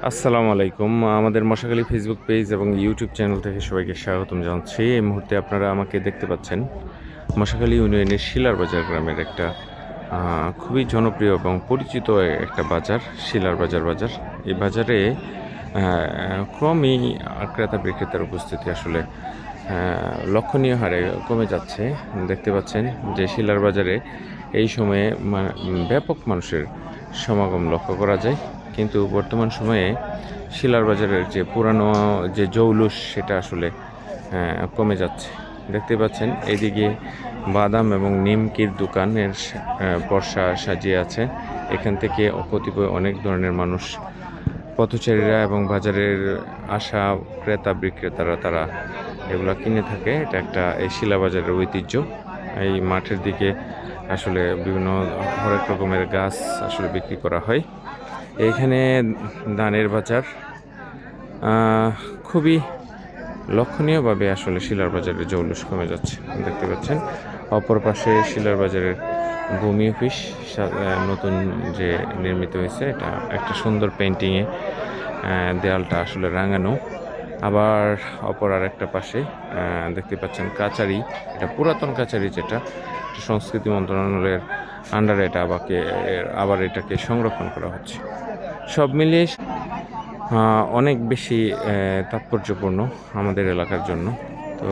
আসসালামু আলাইকুম। আমাদের মশাখালী ফেসবুক পেজ এবং ইউটিউব চ্যানেল থেকে সবাইকে স্বাগতম জানাচ্ছি। এই মুহূর্তে আপনারা আমাকে দেখতে পাচ্ছেন মশাখালী ইউনিয়নের শিলার বাজার গ্রামের একটা খুবই জনপ্রিয় এবং পরিচিত একটা বাজার, শিলার বাজার। এই বাজারে ক্রমেই ক্রেতা বিক্রেতার উপস্থিতি আসলে লক্ষণীয় হারে কমে যাচ্ছে। দেখতে পাচ্ছেন যে শিলার বাজারে এই সময়ে ব্যাপক মানুষের সমাগম লক্ষ্য করা যায়, কিন্তু বর্তমান সময়ে শিলার বাজারের যে পুরানো যে জৌলুস সেটা আসলে কমে যাচ্ছে। দেখতে পাচ্ছেন এইদিকে বাদাম এবং নিমকির দোকানের বর্ষা সাজিয়ে আছে। এখান থেকে কতিপয় অনেক ধরনের মানুষ, পথচারীরা এবং বাজারের আসা ক্রেতা বিক্রেতারা তারা এগুলা কিনে থাকে। এটা একটা এই শিলা বাজারের ঐতিহ্য। এই মাঠের দিকে আসলে বিভিন্ন হরেক রকমের গাছ আসলে বিক্রি করা হয়। এইখানে ধানের বাজার খুবই লক্ষণীয়ভাবে আসলে শিলার বাজারের জৌলুস কমে যাচ্ছে। দেখতে পাচ্ছেন অপর পাশে শিলার বাজারের ভূমি অফিস নতুন যে নির্মিত হয়েছে, এটা একটা সুন্দর পেন্টিংয়ে দেয়ালটা আসলে রাঙানো। আবার অপর আর একটা পাশে দেখতে পাচ্ছেন কাচারি, এটা পুরাতন কাচারি, যেটা সংস্কৃতি মন্ত্রণালয়ের আন্ডারে এটা আবার এটাকে সংরক্ষণ করা হচ্ছে। সব মিলিয়ে অনেক বেশি তাৎপর্যপূর্ণ আমাদের এলাকার জন্য। তো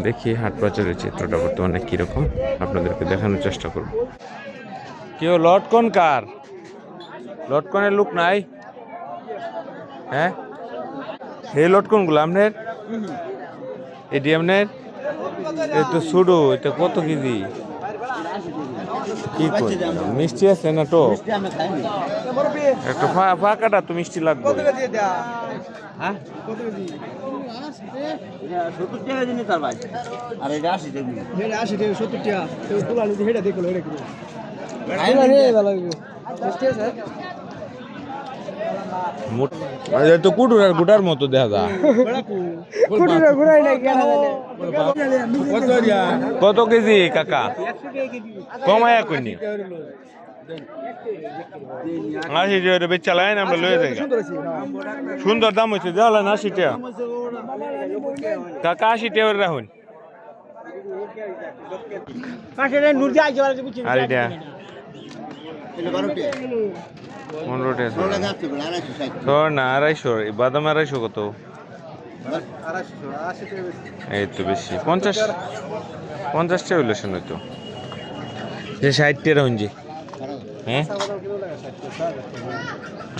দেখি হাট বাজারের চিত্রটা বর্তমানে কীরকম আপনাদেরকে দেখানোর চেষ্টা করব। কেউ লটকন কার? লটকনের লোক নাই? হ্যাঁ, এই লটকনগুলো আপনার? এটি আপনার? এই তো শুরু, এটা কত কেজি? কি করি মিষ্টি আছে না তো? একটা ফাঁকাটা তো মিষ্টি লাগবে। তো কুটুরার গুটার মতো দেখা যায়। কত কেজি কাকা? কমায়া কইনি 80 টাকা চালায় আমরা লয়ে যাই। সুন্দর দাম হয়েছে, দেওয়ালেন 80 টাকা কাকা, 80 টাকা রাখুন। আর এটা 15 টাকা না, 250। বাদাম 250 কত? এই তো বেশি, 50 টাকা হইলে শুনে তো যে 60 টাকা হইছে। হ্যাঁ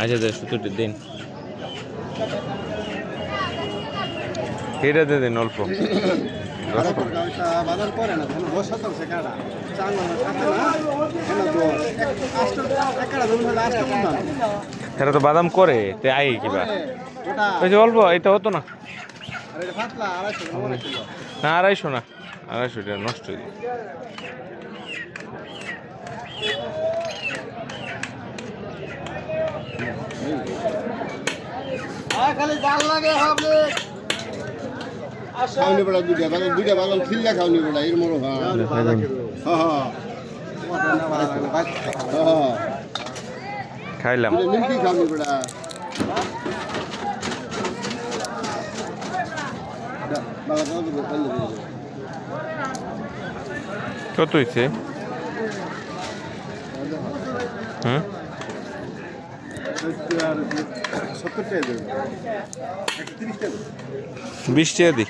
আচ্ছা 70 দিন, এটা দিন অল্প। তো বাদাম করে আই কিবা অল্প, এটা হতো না। না 250 না, 250 টাকা নষ্ট হয়ে যায়। খালি জাল লাগে হবে খাওনি বড় দুইটা বাগান খিল্লা খাওনি বড় এর মরো। খাইলাম নিমকি খাওনি বড় কত হয়েছে? 20 টাকা দি।